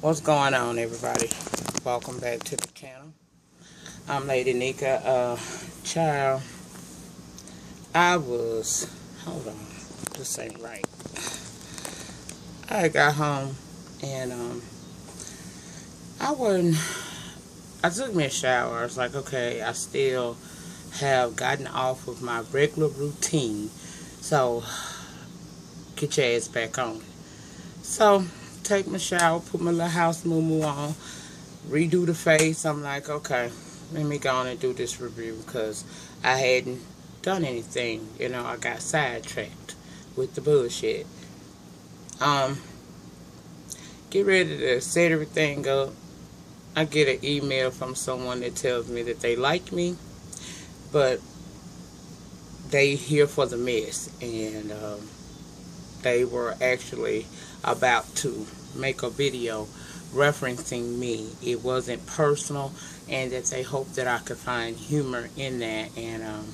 What's going on, everybody? Welcome back to the channel. I'm Lady Nika. Child, hold on, this ain't right. I got home and I took me a shower. I was like, okay, I still have gotten off of my regular routine, so get your ass back on. So take my shower, put my little house moo on, redo the face. I'm like, okay, let me go on and do this review because I hadn't done anything. You know, I got sidetracked with the bullshit. Get ready to set everything up. I get an email from someone that tells me that they like me, but they here for the mess, and they were actually about to make a video referencing me. It wasn't personal, and that they hoped that I could find humor in that, and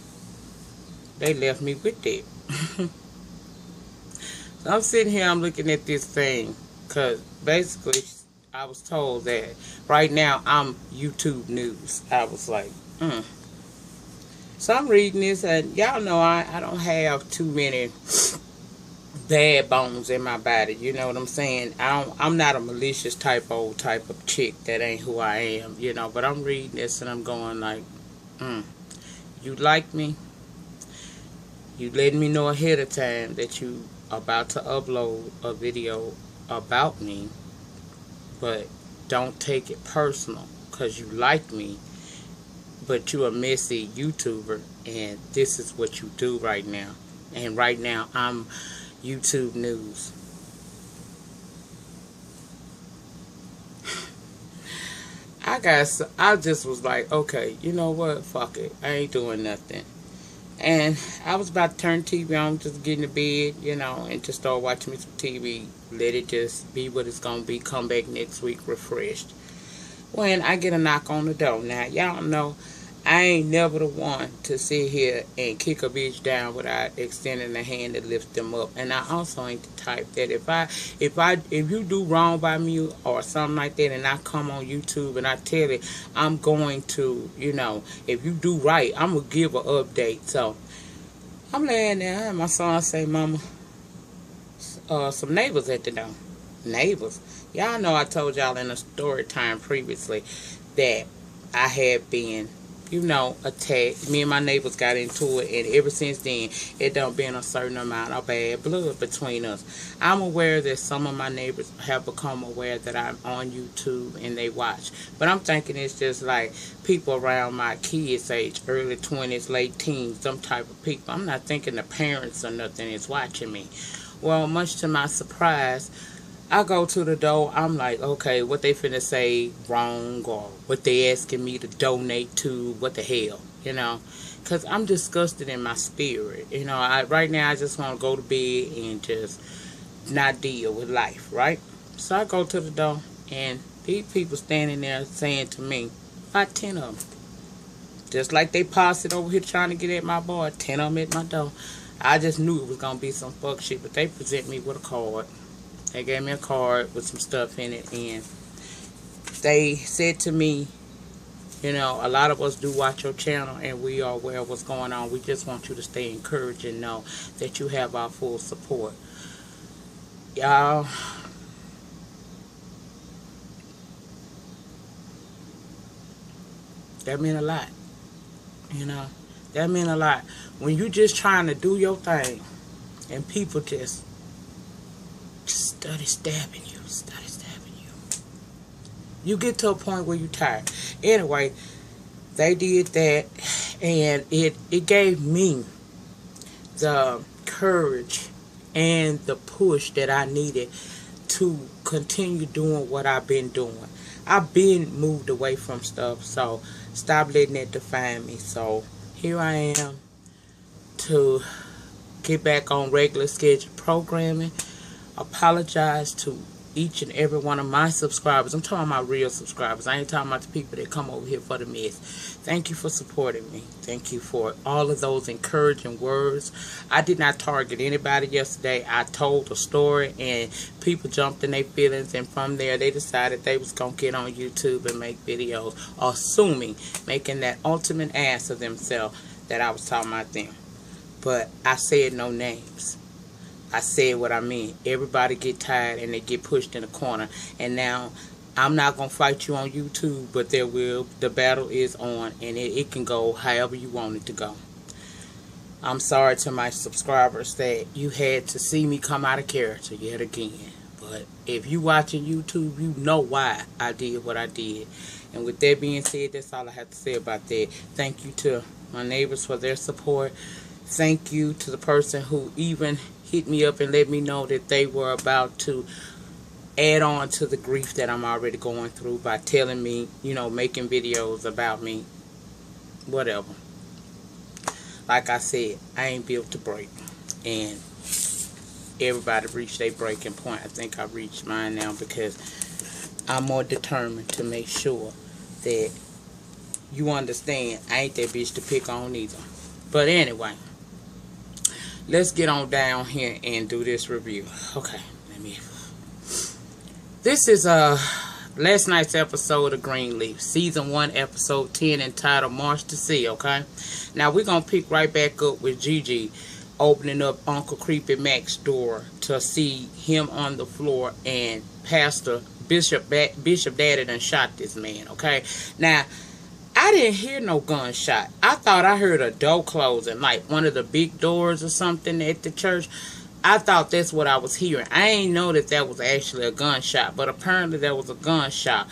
they left me with it. So I'm sitting here, I'm looking at this thing, because basically I was told that right now I'm YouTube news. I was like, So I'm reading this, and y'all know I don't have too many bad bones in my body. You know what I'm saying? I'm not a malicious type of chick. That ain't who I am, you know. But I'm reading this and I'm going like, you like me? You letting me know ahead of time that you about to upload a video about me, but don't take it personal because you like me, but you a messy YouTuber, and this is what you do right now. And right now I'm YouTube news. I just was like, okay, you know what, fuck it, I ain't doing nothing. And I was about to turn TV on, just get in the bed, you know, and just start watching me some TV. Let it just be what it's gonna be. Come back next week refreshed. When I get a knock on the door. Now, y'all know I ain't never the one to sit here and kick a bitch down without extending a hand to lift them up. And I also ain't the type that if you do wrong by me or something like that, and I come on YouTube and I tell it, I'm going to, you know, if you do right, I'm gonna give an update. So I'm laying there, and my son say, "Mama, some neighbors at the door." Neighbors, y'all know I told y'all in a story time previously that I had been, you know, attacked. Me and my neighbors got into it, and ever since then, it done been a certain amount of bad blood between us. I'm aware that some of my neighbors have become aware that I'm on YouTube and they watch. But I'm thinking it's just like people around my kids' age, early 20s, late teens, some type of people. I'm not thinking the parents or nothing is watching me. Well, much to my surprise, I go to the door, I'm like, okay, what they finna say wrong, or what they asking me to donate to, what the hell, you know, because I'm disgusted in my spirit, you know. Right now I just want to go to bed and just not deal with life, right? So I go to the door, and these people standing there saying to me, about 10 of them, just like they posse over here trying to get at my boy, 10 of them at my door. I just knew it was going to be some fuck shit, but they present me with a card. They gave me a card with some stuff in it, and they said to me, you know, a lot of us do watch your channel, and we are aware of what's going on. We just want you to stay encouraged and know that you have our full support. Y'all, that meant a lot, you know. That meant a lot. When you just trying to do your thing, and people just study stabbing you. You get to a point where you're tired. Anyway, they did that, and it gave me the courage and the push that I needed to continue doing what I've been doing. I've been moved away from stuff, so stop letting it define me. So here I am to get back on regular scheduled programming. Apologize to each and every one of my subscribers. I'm talking about real subscribers. I ain't talking about the people that come over here for the mess. Thank you for supporting me. Thank you for all of those encouraging words. I did not target anybody yesterday. I told a story and people jumped in their feelings, and from there they decided they was going to get on YouTube and make videos, assuming, making that ultimate ass of themselves that I was talking about them. But I said no names. I said what I mean. Everybody get tired and they get pushed in a corner. And now I'm not going to fight you on YouTube, but the battle is on, and it can go however you want it to go. I'm sorry to my subscribers that you had to see me come out of character yet again. But if you watching YouTube, you know why I did what I did. And with that being said, that's all I have to say about that. Thank you to my neighbors for their support. Thank you to the person who even hit me up and let me know that they were about to add on to the grief that I'm already going through by telling me, you know, making videos about me, whatever. Like I said, I ain't built to break, and everybody reached their breaking point. I think I reached mine now because I'm more determined to make sure that you understand I ain't that bitch to pick on either. But anyway, let's get on down here and do this review. Okay, this is last night's episode of Greenleaf, season 1, episode 10, entitled March to Sea. Okay, now we're gonna pick right back up with Gigi opening up Uncle Creepy Mac's door to see him on the floor, and Pastor Bishop Daddy done shot this man. Okay, now I didn't hear no gunshot. I thought I heard a door closing, like one of the big doors or something at the church. I thought that's what I was hearing. I ain't know that that was actually a gunshot, but apparently there was a gunshot,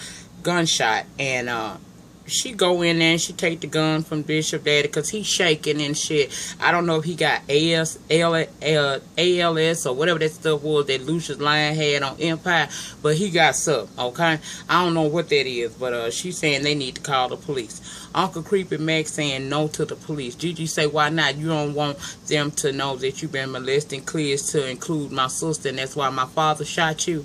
and she go in there and she take the gun from Bishop Daddy because he's shaking and shit. I don't know if he got ALS or whatever that stuff was that Lucius Lyon had on Empire, but he got something, okay? I don't know what that is, but she's saying they need to call the police. Uncle Creepy Mac saying no to the police. Gigi say, why not? You don't want them to know that you've been molesting kids, to include my sister, and that's why my father shot you.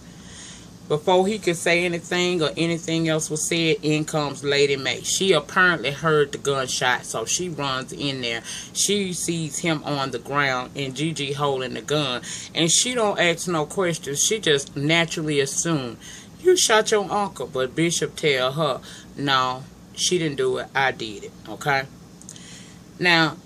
Before he could say anything or anything else was said, in comes Lady May. She apparently heard the gunshot, so she runs in there. She sees him on the ground and Gigi holding the gun, and she don't ask no questions. She just naturally assumed, you shot your uncle. But Bishop tell her, no, she didn't do it. I did it. Okay? Now,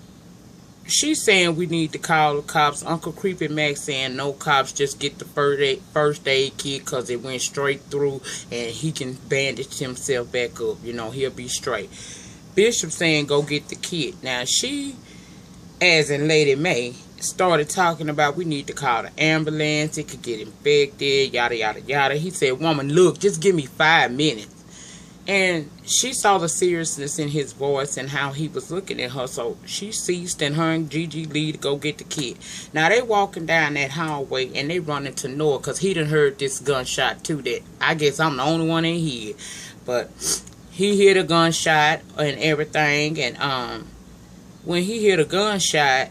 she's saying we need to call the cops. Uncle Creepy Mac saying no cops, just get the first aid kit because it went straight through and he can bandage himself back up. You know, he'll be straight. Bishop saying go get the kit. Now she, as in Lady May, started talking about we need to call the ambulance. It could get infected, yada, yada, yada. He said, woman, look, just give me 5 minutes. And she saw the seriousness in his voice and how he was looking at her. So she ceased, and her and Gigi leave to go get the kid. Now they walking down that hallway and they running to Noah because he done heard this gunshot too. That I guess I'm the only one in here. But he hear the gunshot and everything. And when he hear the gunshot,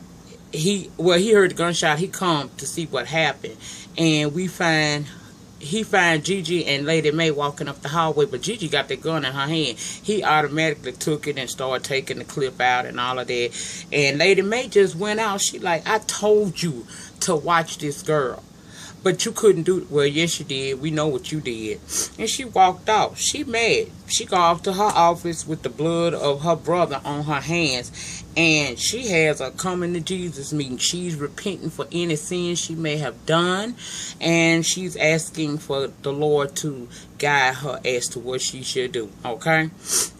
he heard the gunshot. He come to see what happened. And he find Gigi and Lady May walking up the hallway, but Gigi got the gun in her hand. He automatically took it and started taking the clip out and all of that. And Lady May just went out. She like, I told you to watch this girl, but you couldn't do it. Well, yes, you did. We know what you did. And she walked off. She mad. She go off to her office with the blood of her brother on her hands. And she has a coming to Jesus meeting. She's repenting for any sins she may have done. And she's asking for the Lord to guide her as to what she should do. Okay?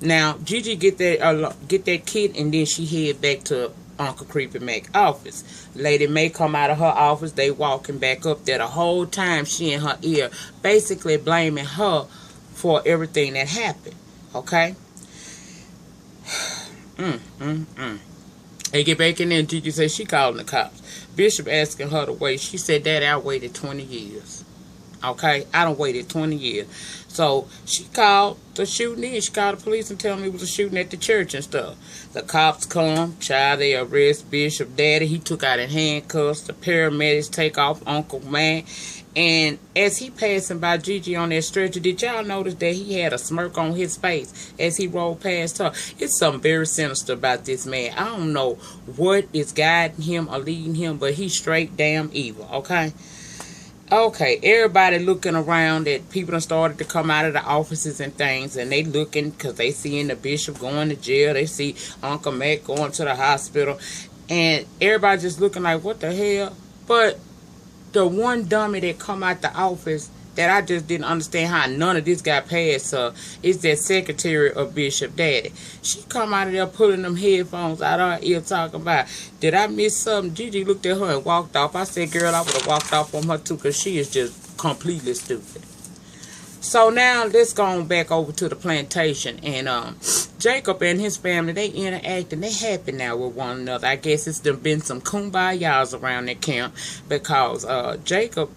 Now, Gigi get that kid, and then she head back to Uncle Creepy Mac's office. Lady May come out of her office. They walking back up there. The whole time she in her ear, basically blaming her for everything that happened. Okay? They get back in there and Gigi said she calling the cops. Bishop asking her to wait. She said, Daddy, I waited 20 years. Okay? I done waited 20 years. So she called the shooting in. She called the police and told me it was a shooting at the church and stuff. The cops come. Child, they arrest Bishop Daddy. He took out in handcuffs. The paramedics take off Uncle Mac. And as he passing by Gigi on that stretcher, did y'all notice that he had a smirk on his face as he rolled past her? It's something very sinister about this man. I don't know what is guiding him or leading him, but he's straight damn evil, okay? Okay, everybody looking around at people that started to come out of the offices and things, and they looking because they seeing the bishop going to jail. They see Uncle Mac going to the hospital, and everybody just looking like, what the hell? But the one dummy that come out the office that I just didn't understand how none of this got past her is that secretary of Bishop Daddy. She come out of there pulling them headphones out of her ear talking about, did I miss something? Gigi looked at her and walked off. I said, girl, I would have walked off on her too, because she is just completely stupid. So now let's go on back over to the plantation, and Jacob and his family, they interacting, they happy now with one another. I guess it's been some kumbayas around that camp, because Jacob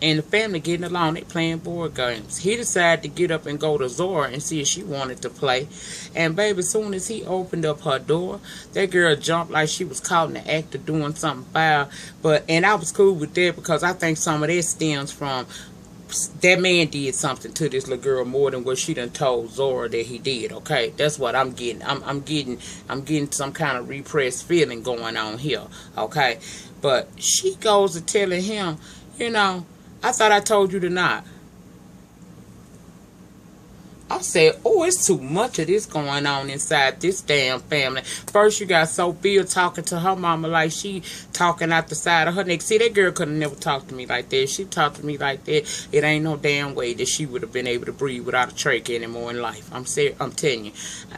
and the family getting along, they playing board games. He decided to get up and go to Zora and see if she wanted to play. And baby, as soon as he opened up her door, that girl jumped like she was caught in the act of doing something foul. And I was cool with that, because I think some of that stems from that man did something to this little girl more than what she done told Zora that he did. Okay, that's what I'm getting. I'm getting some kind of repressed feeling going on here. Okay, but she goes to telling him, you know, I thought I told you to not. I said, oh, it's too much of this going on inside this damn family. First, you got Sophia talking to her mama like she talking out the side of her neck. See, that girl could have never talked to me like that. She talked to me like that. It ain't no damn way that she would have been able to breathe without a trach anymore in life. I'm telling you.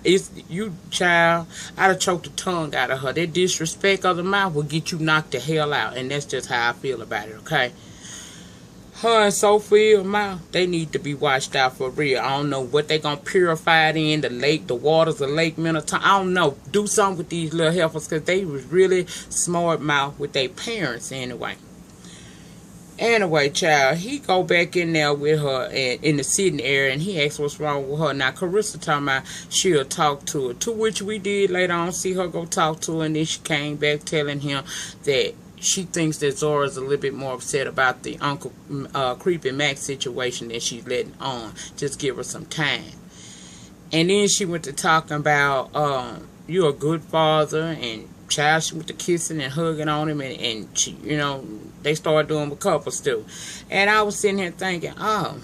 It's you, child. I'd have choked the tongue out of her. That disrespect of the mouth will get you knocked the hell out. And that's just how I feel about it, okay? Her and Sophia mouth, they need to be washed out for real. I don't know what they gonna purify it in, the lake, the waters of Lake Minnetonka. I don't know. Do something with these little heifers, because they was really smart mouth with their parents anyway. Anyway, child, he go back in there with her and in the sitting area, and he asks what's wrong with her. Now, Carissa talking about she'll talk to her, to which we did later on see her go talk to her, and then she came back telling him that she thinks that Zora's a little bit more upset about the Uncle Creepy Mac situation than she's letting on. Just give her some time. And then she went to talking about you're a good father, and child, she went to kissing and hugging on him, and she, you know, they started doing what couples do. And I was sitting here thinking, oh,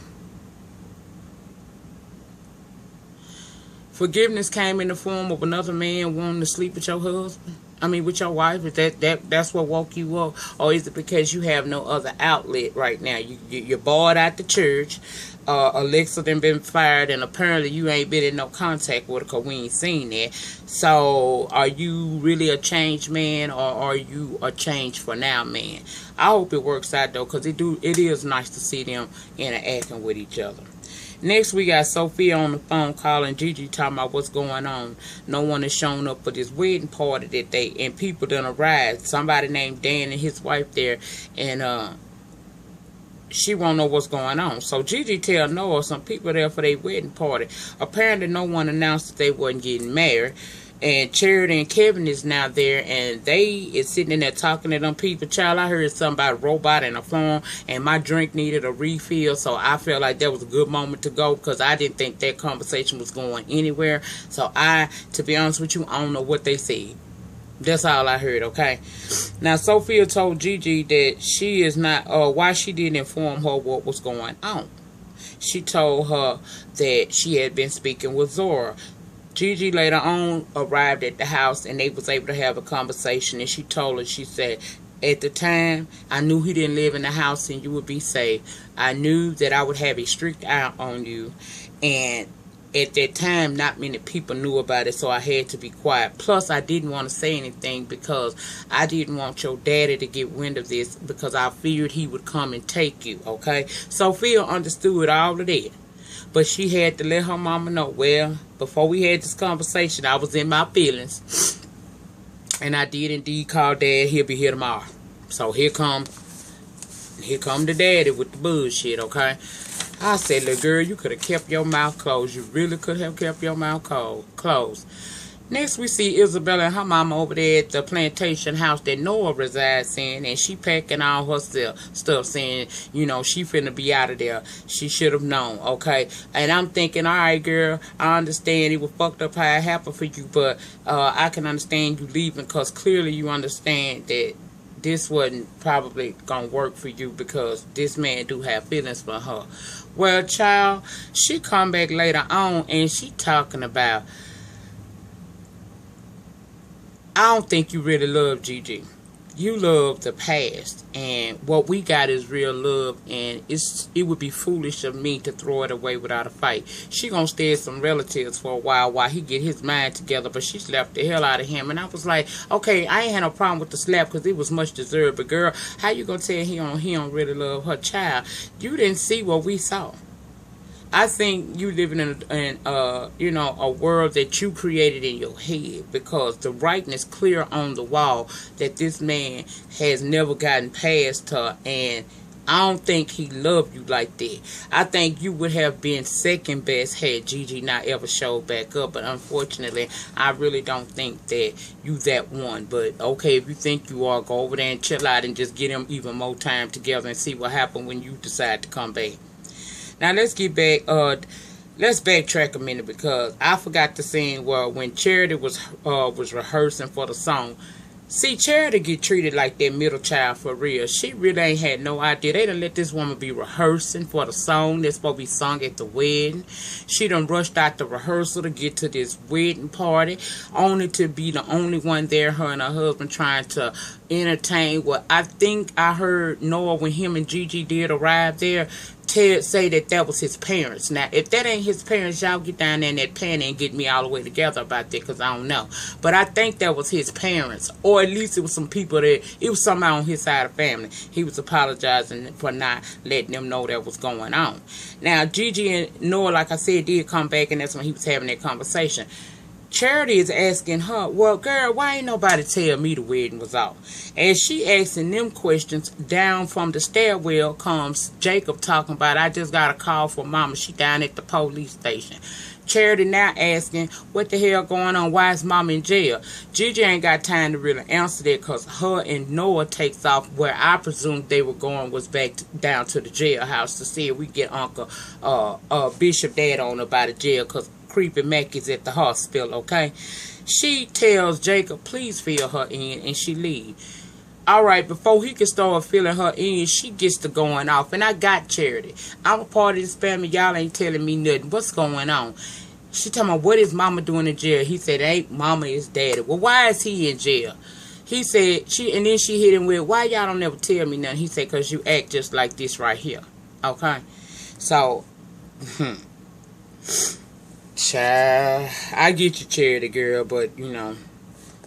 forgiveness came in the form of another man wanting to sleep with your husband? I mean, with your wife? Is that's what woke you up? Or is it because you have no other outlet right now? You're bored at the church. Alexa done been fired, and apparently you ain't been in no contact with her because we ain't seen that. So, are you really a changed man, or are you a change for now man? I hope it works out though, because it is nice to see them interacting with each other. Next, we got Sophia on the phone calling Gigi, talking about what's going on. No one has shown up for this wedding party that and people done arrived. Somebody named Dan and his wife there, and she won't know what's going on. So Gigi tell Noah some people there for their wedding party. Apparently, no one announced that they wasn't getting married. And Charity and Kevin is now there, and they is sitting in there talking to them people. Child, I heard something about a robot and a phone, and my drink needed a refill, so I felt like that was a good moment to go, because I didn't think that conversation was going anywhere. So to be honest with you, I don't know what they said. That's all I heard, okay? Now, Sophia told Gigi that she is not, why she didn't inform her what was going on. She told her that she had been speaking with Zora. Gigi later on arrived at the house, and they was able to have a conversation, and she told her, she said, at the time, I knew he didn't live in the house and you would be safe. I knew that I would have a strict eye on you, and at that time, not many people knew about it, so I had to be quiet. Plus, I didn't want to say anything because I didn't want your daddy to get wind of this, because I feared he would come and take you, okay? Sophia understood all of that. But she had to let her mama know, well, before we had this conversation, I was in my feelings. And I did indeed call Dad. He'll be here tomorrow. So here come the daddy with the bullshit, okay? I said, little girl, you could have kept your mouth closed. You really could have kept your mouth closed. Next, we see Isabella and her mama over there at the plantation house that Noah resides in, and she packing all her stuff, saying, she finna be out of there. She should have known, okay? And I'm thinking, all right, girl, I understand it was fucked up how it happened for you, but I can understand you leaving because clearly you understand that this wasn't probably gonna work for you because this man do have feelings for her. Well, child, she come back later on and she talking about, I don't think you really love Gigi. You love the past, and what we got is real love, and it would be foolish of me to throw it away without a fight. She gonna stay at some relatives for a while he get his mind together, but she slapped the hell out of him, and I was like, okay, I ain't had no problem with the slap because it was much deserved, but girl, how you gonna tell he don't really love her child? You didn't see what we saw. I think you living in a world that you created in your head, because the writing is clear on the wall that this man has never gotten past her, and I don't think he loved you like that. I think you would have been second best had Gigi not ever showed back up, but unfortunately, I really don't think that you that one. But okay, if you think you are, go over there and chill out and just get him even more time together and see what happened when you decide to come back. Now let's get back. Let's backtrack a minute because I forgot the scene where when Charity was rehearsing for the song. See, Charity get treated like that middle child for real. She really ain't had no idea. They done let this woman be rehearsing for the song that's supposed to be sung at the wedding. She done rushed out the rehearsal to get to this wedding party, only to be the only one there, her and her husband trying to entertain. Well, I think I heard Noah, when him and Gigi did arrive there, say that was his parents. Now, if that ain't his parents, y'all get down there in that panty and get me all the way together about that, because I don't know. But I think that was his parents, or at least it was some people that, it was somebody on his side of the family. He was apologizing for not letting them know that was going on. Now, Gigi and Noah, like I said, did come back, and that's when he was having that conversation. Charity is asking her, well, girl, why ain't nobody tell me the wedding was off? As she asking them questions, down from the stairwell comes Jacob talking about, I just got a call from mama. She down at the police station. Charity now asking, what the hell going on? Why is mama in jail? Gigi ain't got time to really answer that because her and Noah takes off where I presumed they were going was back down to the jailhouse to see if we get Uncle Bishop Dad on about the jail, because Creepy Mac is at the hospital, okay? She tells Jacob, please fill her in, and she leaves. Alright, before he can start filling her in, she gets to going off. And I got Charity. I'm a part of this family. Y'all ain't telling me nothing. What's going on? She talking about, what is mama doing in jail? He said, ain't mama, it's daddy. Well, why is he in jail? He said, and then she hit him with, why y'all don't never tell me nothing? He said, because you act just like this right here. Okay? So, child, I get you, Charity girl, but,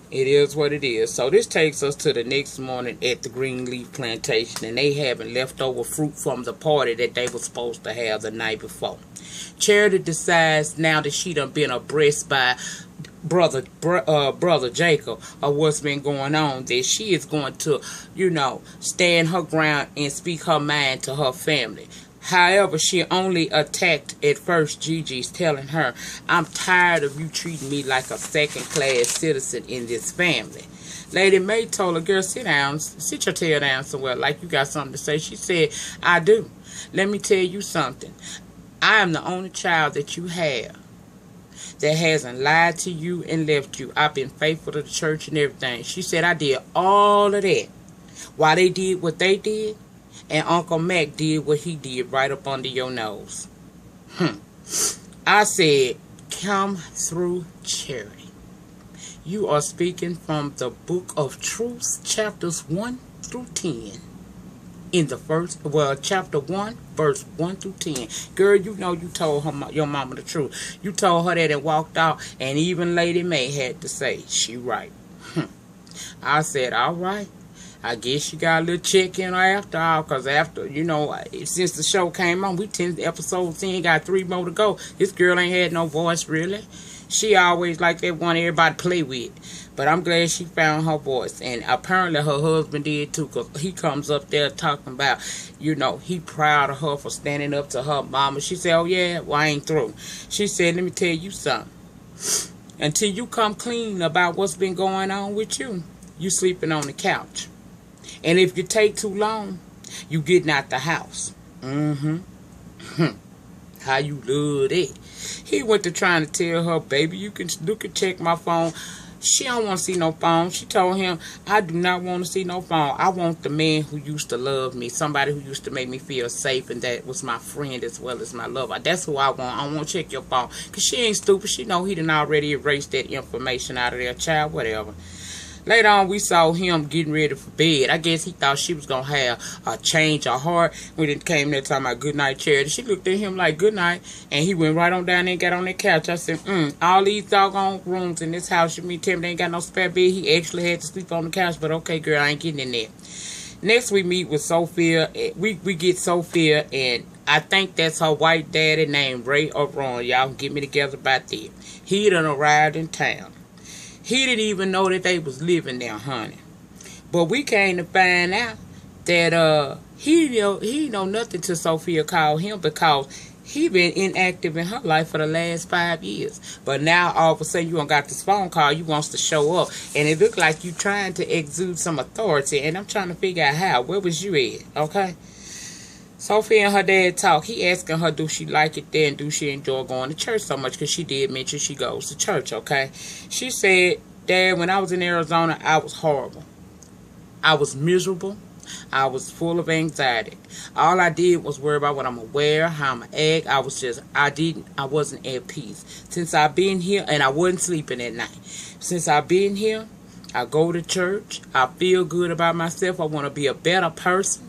it is what it is. So this takes us to the next morning at the Greenleaf plantation, and they having leftover fruit from the party that they were supposed to have the night before. Charity decides now that she done been abreast by brother Jacob of what's been going on, that she is going to, stand her ground and speak her mind to her family. However, she only attacked at first Gigi's, telling her, I'm tired of you treating me like a second-class citizen in this family. Lady May told her, girl, sit down, sit your tail down somewhere like you got something to say. She said, I do. Let me tell you something. I am the only child that you have that hasn't lied to you and left you. I've been faithful to the church and everything. She said, I did all of that while they did what they did. And Uncle Mac did what he did right up under your nose. I said, come through, Charity. You are speaking from the Book of Truth, chapters 1 through 10. In the chapter 1, verse 1 through 10. Girl, you told your mama the truth. You told her that and walked out, and even Lady May had to say, she right. I said, all right. I guess you got a little check in after all, because after, since the show came on, we 10 episodes in, got 3 more to go. This girl ain't had no voice, really. She always like that one everybody play with. But I'm glad she found her voice. And apparently her husband did too, because he comes up there talking about, he proud of her for standing up to her mama. She said, oh yeah, well I ain't through. She said, let me tell you something. Until you come clean about what's been going on with you, you sleeping on the couch. And if you take too long, you getting out the house. Mm-hmm. How you love that. He went to trying to tell her, baby, you can check my phone. She don't want to see no phone. She told him, I do not want to see no phone. I want the man who used to love me. Somebody who used to make me feel safe, and that was my friend as well as my lover. That's who I want. I want to check your phone. Because she ain't stupid. She know he done already erased that information out of their child, whatever. Later on, we saw him getting ready for bed. I guess he thought she was going to have a change of heart when it came there talking about good night, Charity. She looked at him like, good night. And he went right on down there and got on that couch. I said, all these doggone rooms in this house, you mean tell me they ain't got no spare bed? He actually had to sleep on the couch. But okay, girl, I ain't getting in there. Next, we meet with Sophia. We get Sophia, and I think that's her white daddy named Ray or Ron. Y'all can get me together about that. He done arrived in town. He didn't even know that they was living there, honey. But we came to find out that he know nothing till Sophia called him, because he been inactive in her life for the last 5 years. But now all of a sudden you done got this phone call, you wants to show up, and it looked like you trying to exude some authority, and I'm trying to figure out how. Where was you at? Okay. Sophia and her dad talk. He asking her, do she like it there and do she enjoy going to church so much? Because she did mention she goes to church, okay? She said, Dad, when I was in Arizona, I was horrible. I was miserable. I was full of anxiety. All I did was worry about what I'm going to wear, how I'm going to act. I wasn't at peace. Since I've been here, and I wasn't sleeping at night. Since I've been here, I go to church. I feel good about myself. I want to be a better person.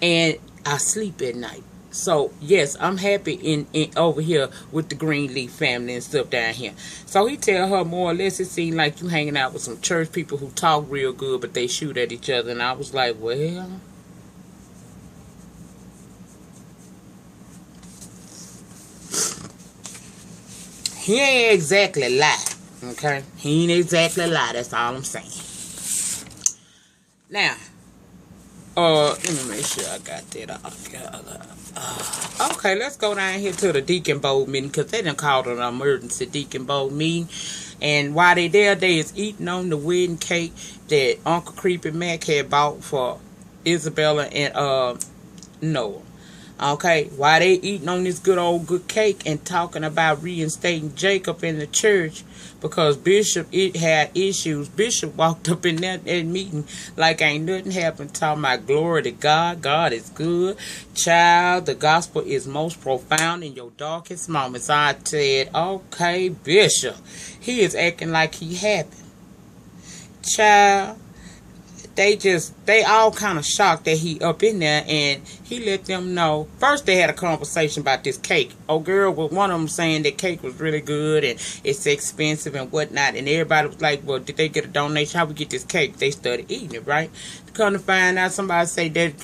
And I sleep at night. So, yes, I'm happy in over here with the Greenleaf family and stuff down here. So, he tell her more or less it seemed like you hanging out with some church people who talk real good, but they shoot at each other. And I was like, well, he ain't exactly lie. Okay? He ain't exactly lie. That's all I'm saying. Now, let me make sure I got that off. Okay, let's go down here to the Deacon Bowl meeting, because they done called an emergency Deacon Bowl meeting. And while they there, they is eating on the wedding cake that Uncle Creepy Mac had bought for Isabella and Noah. Okay, while they eating on this good cake and talking about reinstating Jacob in the church because Bishop had issues. Bishop walked up in that meeting like ain't nothing happened, talking about glory to God. God is good. Child, the gospel is most profound in your darkest moments. I said, okay, Bishop. He is acting like he happy. Child. They all kind of shocked that he up in there, and he let them know. First, they had a conversation about this cake. Oh, girl, was one of them saying that cake was really good and it's expensive and whatnot. And everybody was like, well, did they get a donation? How we get this cake? They started eating it, right? Come to find out, somebody say that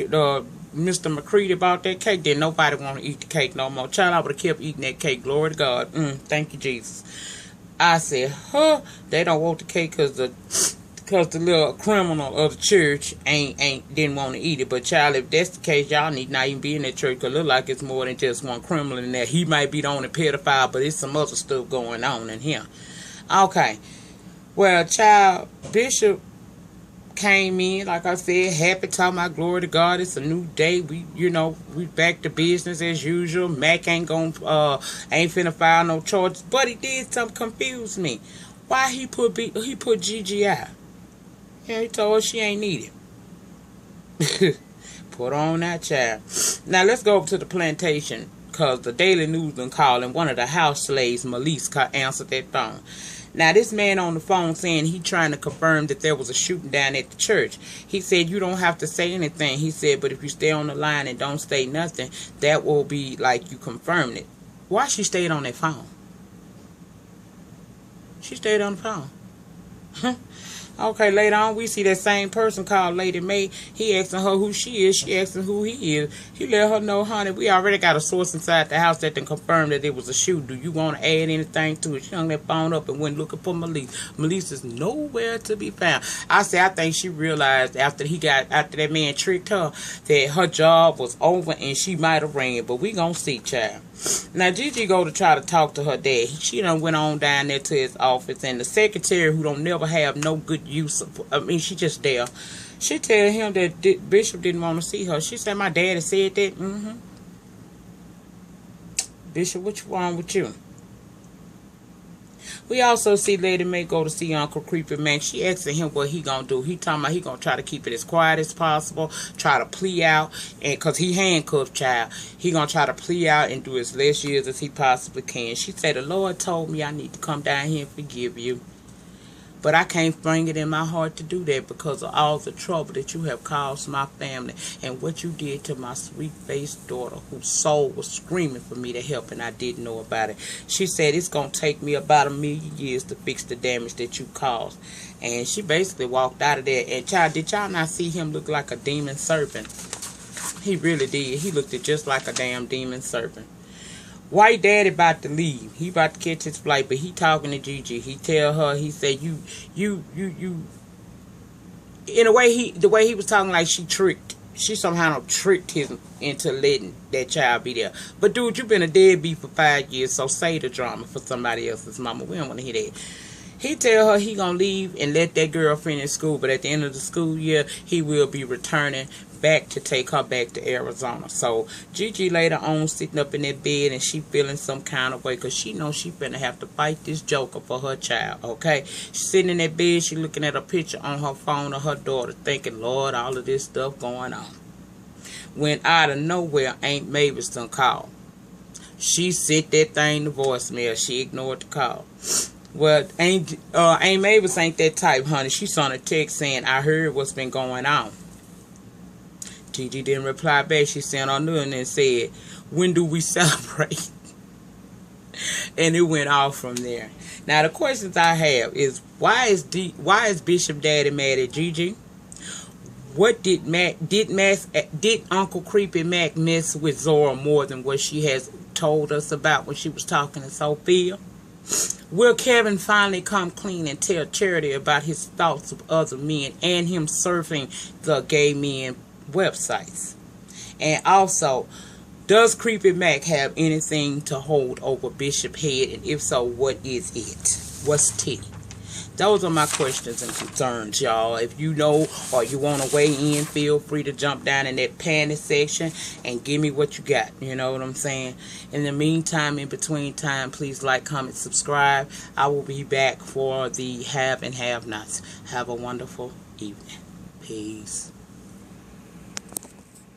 Mr. McCready bought that cake. Then nobody want to eat the cake no more. Child, I would have kept eating that cake. Glory to God. Thank you, Jesus. I said, they don't want the cake because the little criminal of the church didn't want to eat it. But child, if that's the case, y'all need not even be in that church, because it look like it's more than just one criminal in there. He might be the only pedophile, but it's some other stuff going on in here. Okay. Well, child, Bishop came in, like I said, happy, talking about glory to God. It's a new day. We back to business as usual. Mac ain't finna file no charges. But he did something confuse me. Why he put Gigi out? Yeah, he told her she ain't needed. Put on that child. Now, let's go over to the plantation, because the Daily News been calling. One of the house slaves, Melise, answered that phone. Now, this man on the phone saying he trying to confirm that there was a shooting down at the church. He said, you don't have to say anything. He said, but if you stay on the line and don't say nothing, that will be like you confirmed it. Why she stayed on that phone? She stayed on the phone. Huh? Okay, later on, we see that same person called Lady May. He asking her who she is. She asking who he is. He let her know, honey, we already got a source inside the house that can confirm that it was a shoe. Do you want to add anything to it? She hung that phone up and went looking for Melise. Melise is nowhere to be found. I think she realized after that man tricked her that her job was over and she might have ran. But we gonna see, child. Now, Gigi go to try to talk to her dad. She done went on down there to his office, and the secretary, who don't never have no good use of, she just there. She tell him that Bishop didn't want to see her. She said, my daddy said that. Bishop, what's wrong with you? We also see Lady May go to see Uncle Creepy Man. She asking him what he gonna do. He talking about he gonna try to keep it as quiet as possible, try to plea out, and cause he handcuffed, child. He gonna try to plea out and do as less years as he possibly can. She said, the Lord told me I need to come down here and forgive you. But I can't bring it in my heart to do that because of all the trouble that you have caused my family and what you did to my sweet-faced daughter whose soul was screaming for me to help and I didn't know about it. She said it's going to take me about 1,000,000 years to fix the damage that you caused. And she basically walked out of there. And child, did y'all not see him look like a demon serpent? He really did. He looked just like a damn demon serpent. White Daddy about to leave. He about to catch his flight, but he talking to Gigi. He tell her, he said, you. In a way, the way he was talking, like she somehow tricked him into letting that child be there. But dude, you been a deadbeat for 5 years, so say the drama for somebody else's mama. We don't want to hear that. He tell her he gonna leave and let that girl finish school, but at the end of the school year, he will be returning back to take her back to Arizona. So Gigi later on sitting up in that bed and she feeling some kind of way because she knows she finna have to fight this joker for her child, okay? She's sitting in that bed, she looking at a picture on her phone of her daughter thinking, Lord, all of this stuff going on. When out of nowhere, Aunt Mavis done called. She sent that thing to voicemail. She ignored the call. Well, Aunt Mavis ain't that type, honey. She sent a text saying, I heard what's been going on. Gigi didn't reply back. She sent on new and said, when do we celebrate? And it went off from there. Now, the questions I have is, why is Bishop Daddy mad at Gigi? What did Uncle Creepy Mac mess with Zora more than what she has told us about when she was talking to Sophia? Will Kevin finally come clean and tell Charity about his thoughts of other men and him surfing the gay men websites? And also, does Creepy Mac have anything to hold over Bishop's head? And if so, what is it? What's T? Those are my questions and concerns, y'all. If you know or you want to weigh in, feel free to jump down in that panic section and give me what you got. You know what I'm saying? In the meantime, in between time, please like, comment, subscribe. I will be back for the have and have nots. Have a wonderful evening. Peace.